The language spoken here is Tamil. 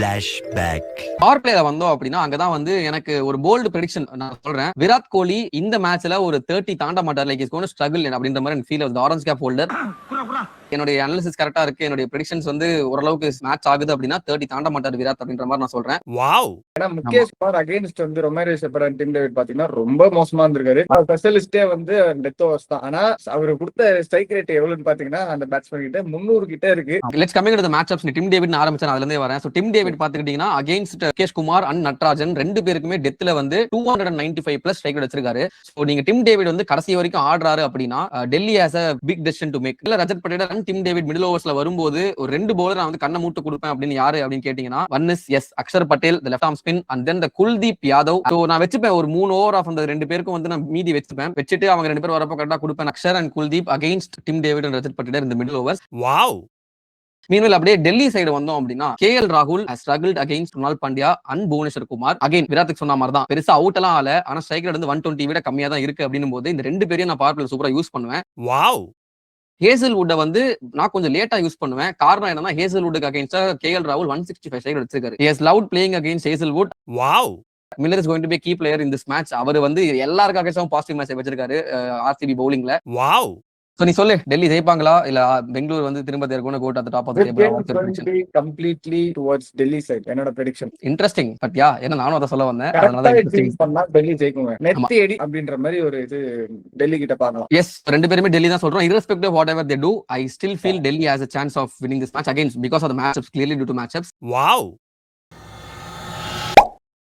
பவர் பிளேல வந்தோம் அப்படின்னா அங்கதான் வந்து எனக்கு ஒரு போல்டு ப்ரெடிக்ஷன் நான் சொல்றேன். விராட் கோலி இந்த மேட்ச்ல ஒரு 30 தாண்ட மாட்டார். Like is going to struggle அப்படின்ற மாதிரி எனக்கு ஃபீல் ஆகுது. ஆரஞ்ச் கேப் ஹோல்டர் என்னுடைய அனாலிசிஸ் கரெக்டா இருக்கு. என்னுடைய ப்ரெடிக்ஷன்ஸ் வந்து ஓரளவுக்கு மேட்ச் ஆகுது அப்படின்னா 30 தாண்ட மாட்டார் விராட் அப்படின்ற மாதிரி நான் சொல்றேன். வாவ். ஏன்னா முகேஷ் குமார் அகைன்ஸ்ட் வந்து ரொமேரியோ செப்பரன் டீம் டேவிட் பாத்தீங்கன்னா ரொம்ப மோசமா இருந்திருக்காரு. ஸ்பெஷலிஸ்டே வந்து டெத் ஓவர்ஸ் தான். ஆனா அவரு கொடுத்த ஸ்ட்ரைக் ரேட் எவ்வளவுன்னு பாத்தீங்கன்னா அந்த பேட்ஸ்மேன் கிட்ட 300 கிட்ட இருக்கு. Let's coming to the matchups. Tim David ஆரம்பிச்சேன், அதுல இருந்தே வரேன். சோ டிம் டேவிட் பாத்துக்கிட்டீங்கன்னா அகைன்ஸ்ட் முகேஷ் குமார் அண்ட் நட்ராஜன் ரெண்டு பேருக்குமே டெத்ல வந்து 295 பிளஸ் ஸ்ட்ரைக் ரேட் வச்சிருக்காரு. சோ நீங்க டிம் டேவிட் வந்து கடைசி வரைக்கும் ஆடுறாரு அப்படின்னா Delhi has a big decision to make. இல்ல ரஜத் பட்டேலர் அண்ட் டிம் டேவிட் மிடில் ஓவர்ஸ்ல வரும்போது ஒரு ரெண்டு பவுலர் நான் வந்து கண்ணை மூட்டு கொடுப்பேன் அப்படின்னு யாரு அப்படின்னு கேட்டீங்கன்னா one is as Axar Patel the left arm spin and then the Kuldeep Yadav. So நான் வச்சுப்பேன் ஒரு 3 ஓவர் ஆஃப் அந்த ரெண்டு பேருக்கும் வந்து நான் மீதி வச்சுட்டு அவங்க ரெண்டு பேரும் வரப்போ கரெக்டா கொடுப்பேன். Axar and Kuldeep against Tim David and Rajat பட்டேலர் இந்த மிடில் ஓவர்ஸ். வாவ். மீன்வெல் அப்படியே டெல்லி சைடு வந்தோம் அப்படின்னா KL ராகுல் has struggled against Krunal Pandya and Bhuvneshwar Kumar. Again விராட்டுக்கு சொன்ன மாதிரி தான் பெருசா அவுட் எல்லாம் ஆல, ஆனா ஸ்ட்ரைக் ரேட் வந்து 120 விட கம்மியா தான் இருக்கு அப்படின்னும் போது இந்த ரெண்டு பேரையும் நான் பவர் பிளேல சூப்பரா யூஸ் பண்ணுவேன். வாவ். ஹேசல்வுட்டை வந்து நான் கொஞ்சம் லேட்டா யூஸ் பண்ணுவேன். காரணம் என்னன்னா ஹேசல்வுட்டுக்கு அகைன்ஸ்டா KL ராகுல் 165 ஸ்ட்ரைக் வச்சிருக்காரு. He has loved playing against Hazlewood. Wow. Miller is going to be key player in this match. அவர் வந்து எல்லாருக்கும் அகைன்ஸ்டாவும் பாசிட்டிவ் மேட்ச் வச்சிருக்காரு RCB பவுலிங்ல. வாவ். சோ நீ சொல்லு, டெல்லி ஜெயிப்பாங்களா இல்ல பெங்களூர் வந்து திரும்ப they're going to the top of the table? Completely towards Delhi side என்னோட ப்ரெடிக்ஷன். இன்ட்ரெஸ்டிங். பட் யா ஏன்னா நானும் அத சொல்ல வந்தேன். அதனால கரெக்ட்டா இன்ட்ரெஸ்டிங் டீம் பண்ணா டெல்லி ஜெயிக்குங்க. நெத்தி எடி அப்படின்ற மாதிரி ஒரு இது டெல்லி கிட்ட பார்க்கலாம். எஸ், ரெண்டு பேருமே டெல்லி தான் சொல்றோம். irrespective of whatever they do, I still feel Delhi has a chance of winning this match again because of the matchups, clearly due to matchups. Wow.